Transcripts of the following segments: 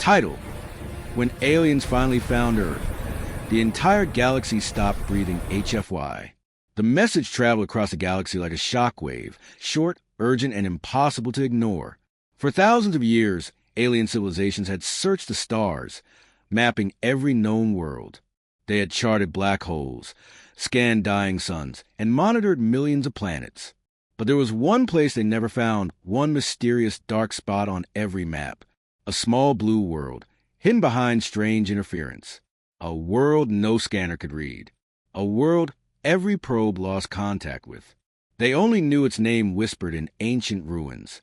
Title: When Aliens Finally Found Earth. The entire galaxy stopped breathing HFY. The message traveled across the galaxy like a shockwave, short, urgent, and impossible to ignore. For thousands of years, alien civilizations had searched the stars, mapping every known world. They had charted black holes, scanned dying suns, and monitored millions of planets. But there was one place they never found, one mysterious dark spot on every map. A small blue world, hidden behind strange interference. A world no scanner could read. A world every probe lost contact with. They only knew its name whispered in ancient ruins.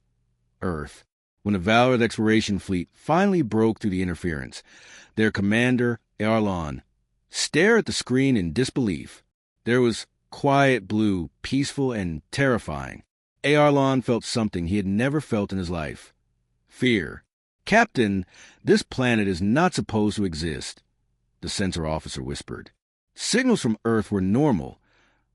Earth. When the Valorous exploration fleet finally broke through the interference, their commander, Arlon, stared at the screen in disbelief. There was quiet blue, peaceful, and terrifying. Arlon felt something he had never felt in his life. Fear. "Captain, this planet is not supposed to exist," the sensor officer whispered. Signals from Earth were normal.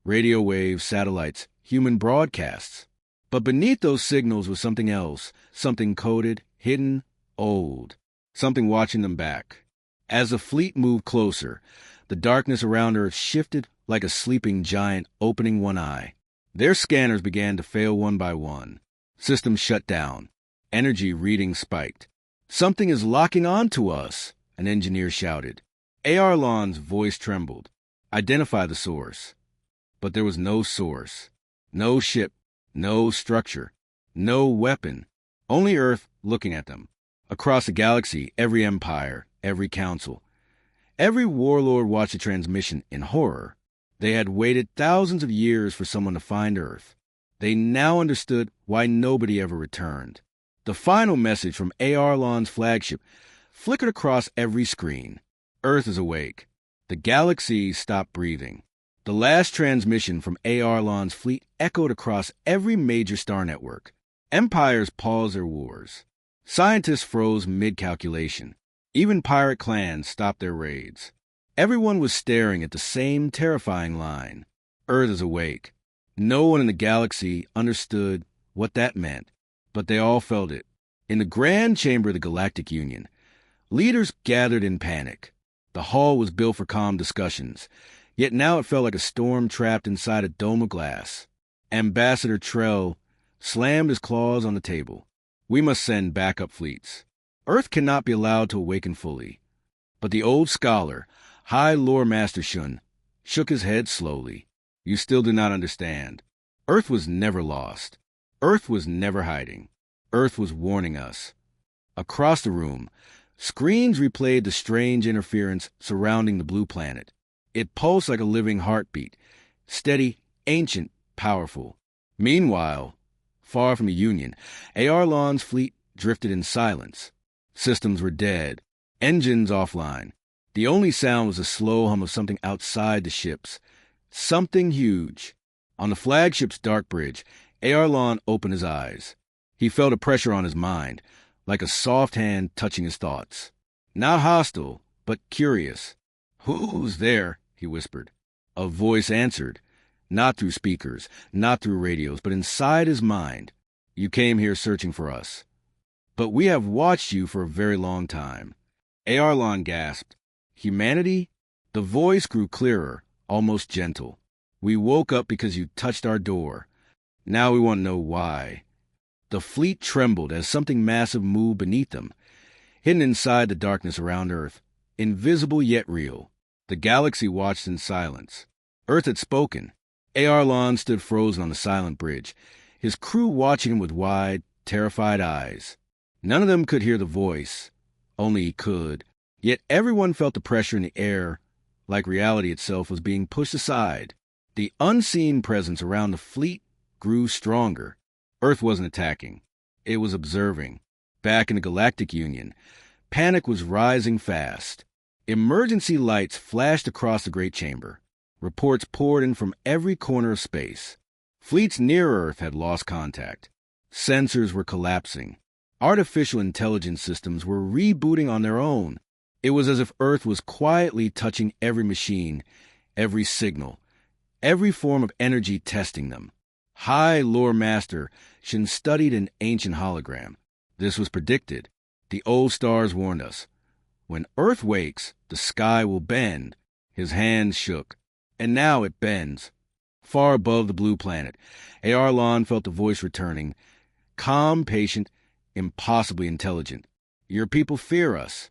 Radio waves, satellites, human broadcasts. But beneath those signals was something else, something coded, hidden, old, something watching them back. As the fleet moved closer, the darkness around Earth shifted like a sleeping giant opening one eye. Their scanners began to fail one by one. Systems shut down. Energy readings spiked. "Something is locking on to us," an engineer shouted. Arlon's voice trembled. "Identify the source." But there was no source. No ship. No structure. No weapon. Only Earth looking at them. Across the galaxy, every empire, every council, every warlord watched the transmission in horror. They had waited thousands of years for someone to find Earth. They now understood why nobody ever returned. The final message from Arlon's flagship flickered across every screen. Earth is awake. The galaxy stopped breathing. The last transmission from Arlon's fleet echoed across every major star network. Empires paused their wars. Scientists froze mid-calculation. Even pirate clans stopped their raids. Everyone was staring at the same terrifying line. Earth is awake. No one in the galaxy understood what that meant, but they all felt it. In the grand chamber of the Galactic Union, leaders gathered in panic. The hall was built for calm discussions, yet now it felt like a storm trapped inside a dome of glass. Ambassador Trell slammed his claws on the table. "We must send backup fleets. Earth cannot be allowed to awaken fully." But the old scholar, High Lore Master Shun, shook his head slowly. "You still do not understand. Earth was never lost. Earth was never hiding. Earth was warning us." Across the room, screens replayed the strange interference surrounding the blue planet. It pulsed like a living heartbeat, steady, ancient, powerful. Meanwhile, far from the Union, Arlon's fleet drifted in silence. Systems were dead, engines offline. The only sound was the slow hum of something outside the ships. Something huge. On the flagship's dark bridge, Arlon opened his eyes. He felt a pressure on his mind, like a soft hand touching his thoughts. Not hostile, but curious. "Who's there?" he whispered. A voice answered, not through speakers, not through radios, but inside his mind. "You came here searching for us. But we have watched you for a very long time." Arlon gasped. "Humanity?" The voice grew clearer, almost gentle. "We woke up because you touched our door. Now we want to know why." The fleet trembled as something massive moved beneath them, hidden inside the darkness around Earth, invisible yet real. The galaxy watched in silence. Earth had spoken. Arlon stood frozen on the silent bridge, his crew watching him with wide, terrified eyes. None of them could hear the voice. Only he could. Yet everyone felt the pressure in the air, like reality itself was being pushed aside. The unseen presence around the fleet grew stronger. Earth wasn't attacking. It was observing. Back in the Galactic Union, panic was rising fast. Emergency lights flashed across the great chamber. Reports poured in from every corner of space. Fleets near Earth had lost contact. Sensors were collapsing. Artificial intelligence systems were rebooting on their own. It was as if Earth was quietly touching every machine, every signal, every form of energy testing them. High Lore Master Shin studied an ancient hologram. This was predicted. The old stars warned us. When Earth wakes, the sky will bend. His hand shook, and now it bends. Far above the blue planet, Arlon felt the voice returning, calm, patient, impossibly intelligent. Your people fear us.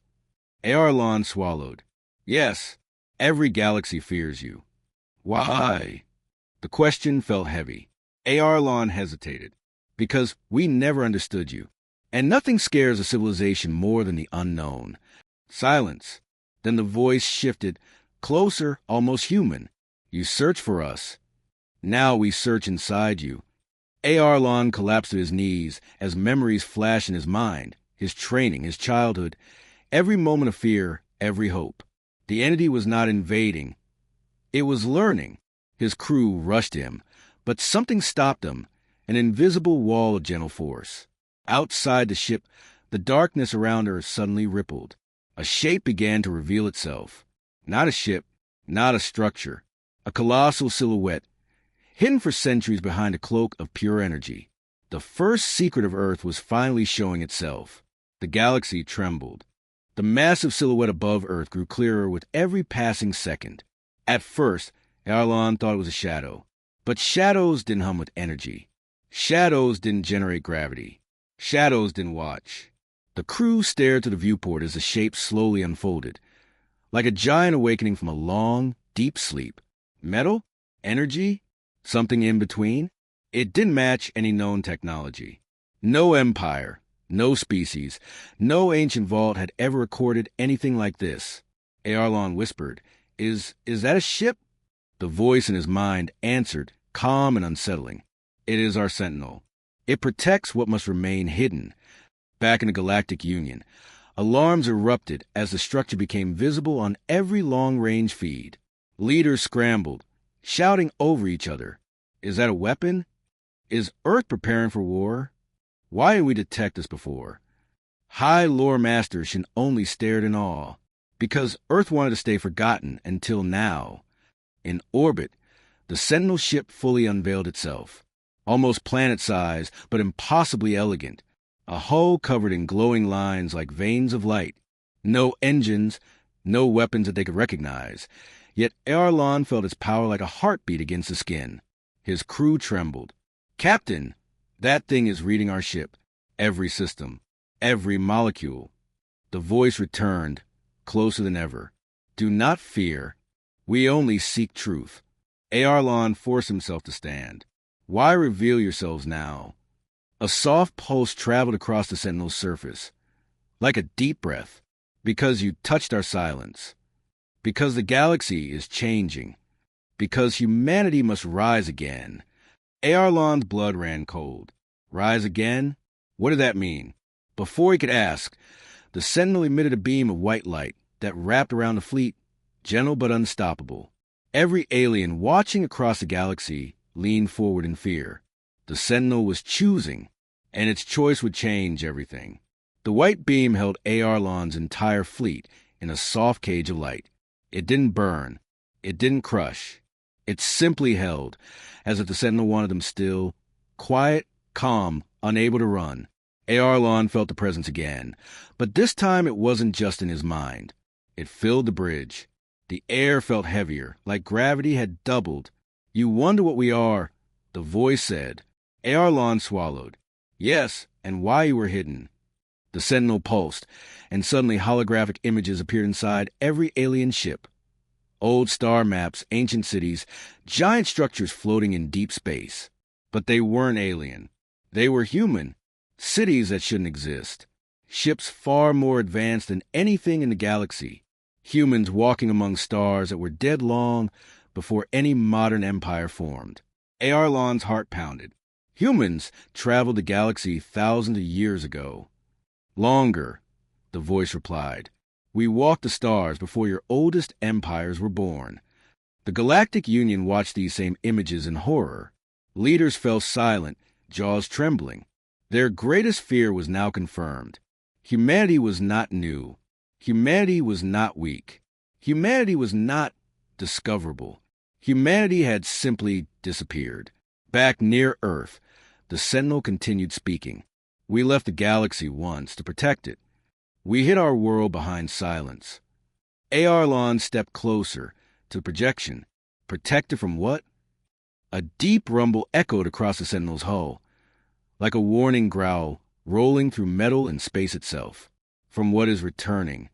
Arlon swallowed. Yes, every galaxy fears you. Why? The question felt heavy. Arlon hesitated. Because we never understood you. And nothing scares a civilization more than the unknown. Silence. Then the voice shifted, closer, almost human. You search for us. Now we search inside you. Arlon collapsed to his knees as memories flashed in his mind, his training, his childhood, every moment of fear, every hope. The entity was not invading. It was learning. His crew rushed him, but something stopped them, an invisible wall of gentle force. Outside the ship, the darkness around her suddenly rippled. A shape began to reveal itself. Not a ship, not a structure, a colossal silhouette, hidden for centuries behind a cloak of pure energy. The first secret of Earth was finally showing itself. The galaxy trembled. The massive silhouette above Earth grew clearer with every passing second. At first, Arlon thought it was a shadow. But shadows didn't hum with energy. Shadows didn't generate gravity. Shadows didn't watch. The crew stared to the viewport as the shape slowly unfolded, like a giant awakening from a long, deep sleep. Metal? Energy? Something in between? It didn't match any known technology. No empire, no species, no ancient vault had ever recorded anything like this. Arlon whispered, Is that a ship? The voice in his mind answered, calm and unsettling. It is our sentinel. It protects what must remain hidden. Back in the Galactic Union, alarms erupted as the structure became visible on every long-range feed. Leaders scrambled, shouting over each other. Is that a weapon? Is Earth preparing for war? Why didn't we detect this before? High lore masters should only stared in awe, because Earth wanted to stay forgotten until now. In orbit, the Sentinel ship fully unveiled itself. Almost planet-sized, but impossibly elegant. A hull covered in glowing lines like veins of light. No engines, no weapons that they could recognize. Yet Arlon felt its power like a heartbeat against the skin. His crew trembled. Captain, that thing is reading our ship. Every system, every molecule. The voice returned, closer than ever. Do not fear. We only seek truth. Arlon forced himself to stand. Why reveal yourselves now? A soft pulse traveled across the Sentinel's surface, like a deep breath, because you touched our silence, because the galaxy is changing, because humanity must rise again. Arlon's blood ran cold. Rise again? What did that mean? Before he could ask, the Sentinel emitted a beam of white light that wrapped around the fleet, gentle but unstoppable. Every alien watching across the galaxy leaned forward in fear. The Sentinel was choosing, and its choice would change everything. The white beam held Arlon's entire fleet in a soft cage of light. It didn't burn. It didn't crush. It simply held, as if the Sentinel wanted them still, quiet, calm, unable to run. Arlon felt the presence again, but this time it wasn't just in his mind. It filled the bridge. The air felt heavier, like gravity had doubled. You wonder what we are, the voice said. Arlon swallowed. Yes, and why you were hidden. The Sentinel pulsed, and suddenly holographic images appeared inside every alien ship. Old star maps, ancient cities, giant structures floating in deep space. But they weren't alien. They were human. Cities that shouldn't exist. Ships far more advanced than anything in the galaxy. Humans walking among stars that were dead long before any modern empire formed. Arlon's heart pounded. Humans traveled the galaxy thousands of years ago. Longer, the voice replied. We walked the stars before your oldest empires were born. The Galactic Union watched these same images in horror. Leaders fell silent, jaws trembling. Their greatest fear was now confirmed. Humanity was not new. Humanity was not weak. Humanity was not discoverable. Humanity had simply disappeared. Back near Earth, the Sentinel continued speaking. We left the galaxy once to protect it. We hid our world behind silence. Arlon stepped closer to the projection. Protected from what? A deep rumble echoed across the Sentinel's hull, like a warning growl rolling through metal and space itself. From what is returning.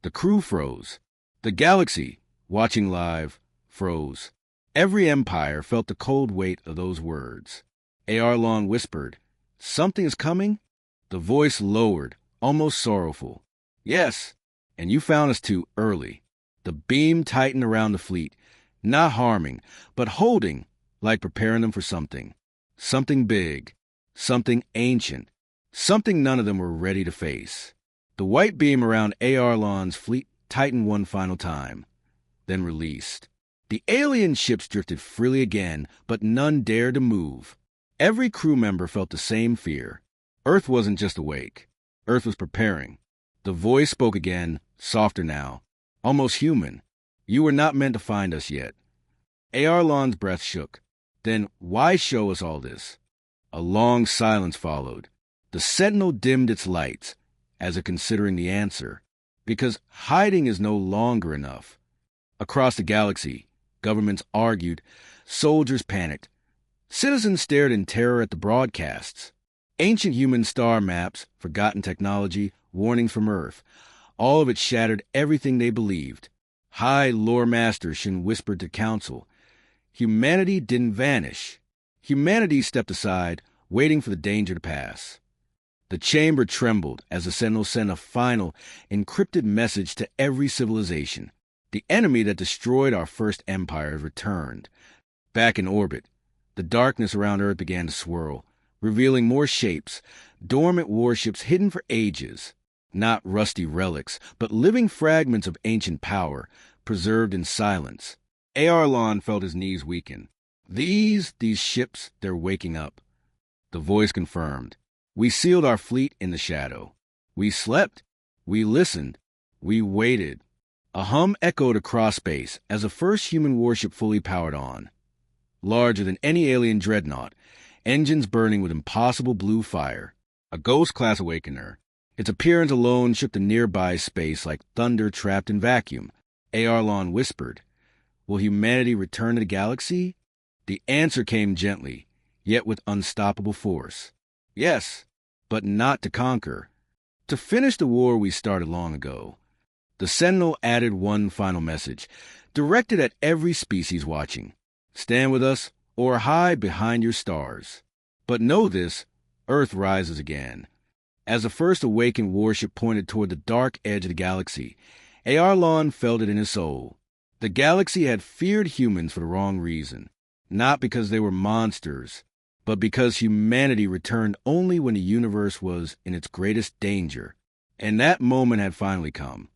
The crew froze. The galaxy, watching live, froze. Every empire felt the cold weight of those words. Arlon whispered, "Something is coming?" The voice lowered, almost sorrowful. "Yes, and you found us too early." The beam tightened around the fleet, not harming, but holding, like preparing them for something. Something big, something ancient, something none of them were ready to face. The white beam around Arlon's fleet tightened one final time, then released. The alien ships drifted freely again, but none dared to move. Every crew member felt the same fear. Earth wasn't just awake. Earth was preparing. The voice spoke again, softer now, almost human. "You were not meant to find us yet." Arlon's breath shook. "Then why show us all this?" A long silence followed. The Sentinel dimmed its lights, as if considering the answer. Because hiding is no longer enough. Across the galaxy, governments argued, soldiers panicked. Citizens stared in terror at the broadcasts. Ancient human star maps, forgotten technology, warnings from Earth. All of it shattered everything they believed. High lore masters Shin whispered to council. Humanity didn't vanish. Humanity stepped aside, waiting for the danger to pass. The chamber trembled as the Sentinel sent a final, encrypted message to every civilization. The enemy that destroyed our first empire returned. Back in orbit, the darkness around Earth began to swirl, revealing more shapes, dormant warships hidden for ages. Not rusty relics, but living fragments of ancient power, preserved in silence. Arlon felt his knees weaken. These ships, they're waking up. The voice confirmed. We sealed our fleet in the shadow. We slept. We listened. We waited. A hum echoed across space as the first human warship fully powered on. Larger than any alien dreadnought, engines burning with impossible blue fire. A Ghost-class Awakener. Its appearance alone shook the nearby space like thunder trapped in vacuum. Arlon whispered, "Will humanity return to the galaxy?" The answer came gently, yet with unstoppable force. "Yes, but not to conquer. To finish the war we started long ago." The Sentinel added one final message, directed at every species watching. "Stand with us or hide behind your stars. But know this, Earth rises again." As the first awakened warship pointed toward the dark edge of the galaxy, Arlon felt it in his soul. The galaxy had feared humans for the wrong reason. Not because they were monsters, but because humanity returned only when the universe was in its greatest danger. And that moment had finally come.